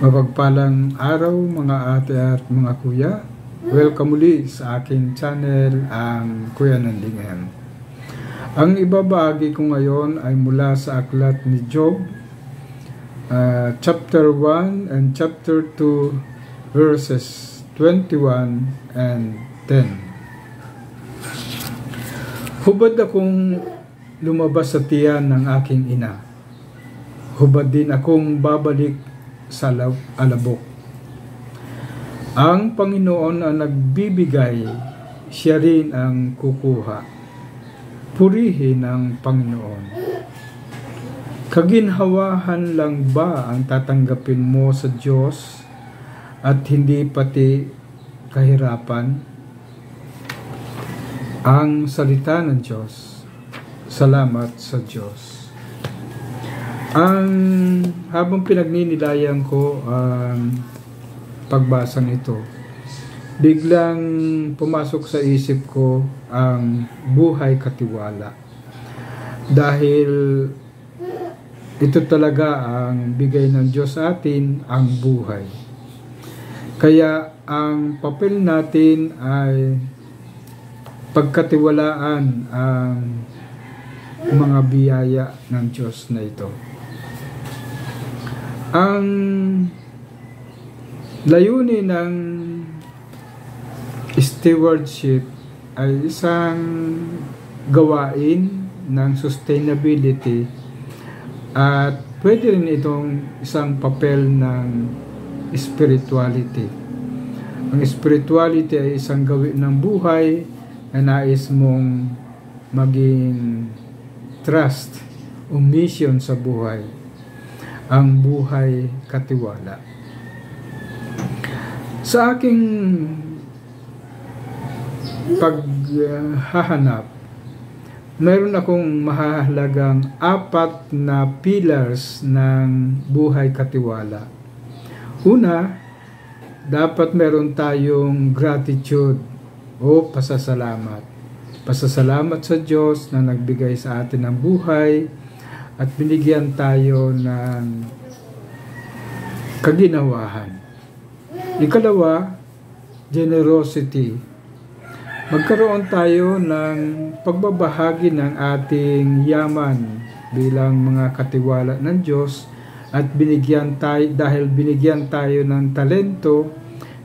Mapagpalang araw mga ate at mga kuya. Welcome muli sa aking channel, ang Kuya Nandingan. Ang ibabahagi ko ngayon ay mula sa aklat ni Job, chapter 1 and chapter 2, verses 21 and 10. Hubad akong lumabas sa tiyan ng aking ina. Hubad din akong babalik sa alabok. Ang Panginoon ang nagbibigay, siya rin ang kukuha. Purihin ang Panginoon. Kaginhawahan lang ba ang tatanggapin mo sa Diyos at hindi pati kahirapan? Ang salita ng Diyos. Salamat sa Diyos. Habang pinagninilayan ko ang pagbasang ito, biglang pumasok sa isip ko ang buhay katiwala. Dahil ito talaga ang bigay ng Diyos sa atin, ang buhay. Kaya ang papel natin ay pagkatiwalaan ang mga biyaya ng Diyos na ito. Ang layunin ng stewardship ay isang gawain ng sustainability at pwede rin itong isang papel ng spirituality. Ang spirituality ay isang gawin ng buhay na nais mong maging trust o mission sa buhay. Ang buhay katiwala. Sa aking paghahanap, mayroon akong mahalagang 4 na pillars ng buhay katiwala. Una, dapat meron tayong gratitude o pasasalamat. Pasasalamat sa Diyos na nagbigay sa atin ng buhay at binigyan tayo ng kaginawahan. Ikalawa, generosity. Magkaroon tayo ng pagbabahagi ng ating yaman bilang mga katiwala ng Diyos at binigyan tayo, dahil binigyan tayo ng talento,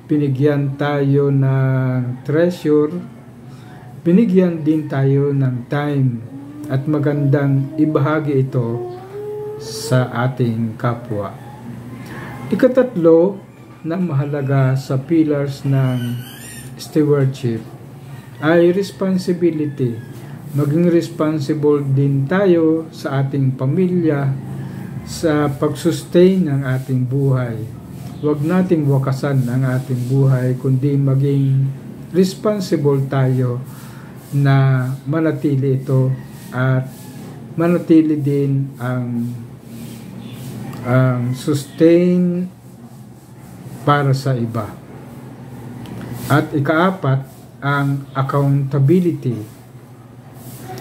binigyan tayo ng treasure, binigyan din tayo ng time at magandang ibahagi ito sa ating kapwa. Ikatatlo na mahalaga sa pillars ng stewardship ay responsibility. Maging responsible din tayo sa ating pamilya sa pag-sustain ng ating buhay. Huwag nating wakasan ang ating buhay, kundi maging responsible tayo na manatili ito at manatili din ang sustain para sa iba. At ika-4, ang accountability.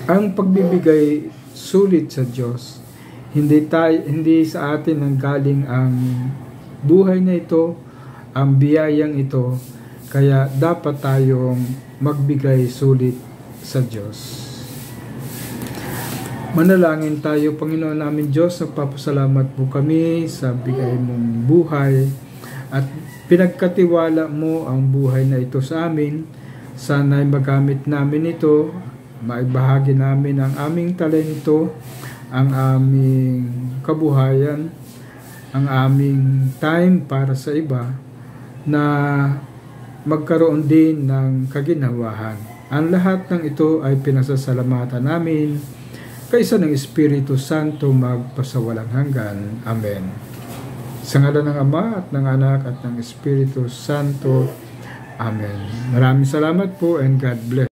Ang pagbibigay sulit sa Diyos. Hindi sa atin ang galing ang buhay na ito, ang biyayang ito, kaya dapat tayong magbigay sulit sa Diyos. Manalangin tayo. Panginoon namin Diyos, nagpapasalamat po kami sa bigay mong buhay at pinagkatiwala mo ang buhay na ito sa amin. Sana'y magamit namin ito, maibahagi namin ang aming talento, ang aming kabuhayan, ang aming time para sa iba, na magkaroon din ng kaginhawahan. Ang lahat ng ito ay pinasasalamatan namin kaisa ng Espiritu Santo magpasawalang hanggan. Amen. Sa ngalan ng Ama at ng Anak at ng Espiritu Santo. Amen. Maraming salamat po and God bless.